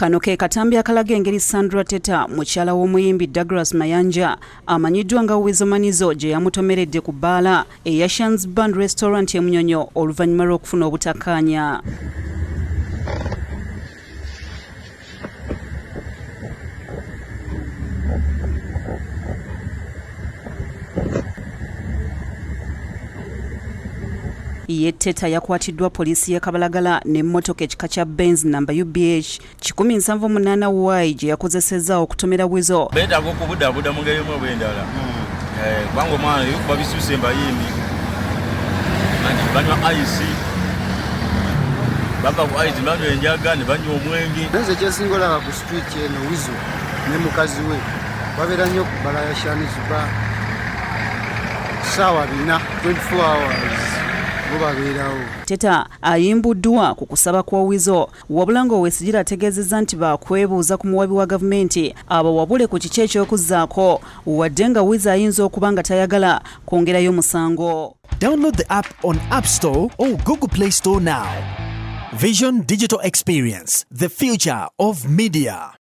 Kano ke katambi akalaga engeri Sandra Teta mukyala w'omuyimbi Douglas Mayanja amanyiddwa nga Wizo Manizo gye yamutomeredde ku bbaala eya Shan's Band Restaurant e Munyonyo oluvannyuma lw'okufuna obutakkaanya. Ye Teta yakwatiddwa poliisi y'e Kabalagala n'emmotoka ekika kya Benz namba UBH 178Y gye yakozesezza okutomera Wizo. Beetaaga okubudaabuda mu ngeri emu oba endala. Kubanga omwana yukuba bisuuse mbayimbi. Banywa ice. Bava ku ice banywa enjaga ne banywa omwenge. Nze kyesinga olaba ku street eno Wizo ne mukazi we babeera nnyo ku bbala ya Shan's Bar ssaawa 4 24 hours. Teta ayimbuddwa ku kusaba kwa Wizo wabula ng'Owesigire ategeezezza nti baakwebuuza ku muwabi wa gavumenti abawabule ku kiki eky'okuzzaako wadde nga Wizo ayinza okuba nga tayagala kwongerayo musango. Download the app on App Store or Google Play Store now. Vision Digital Experience, the future of media.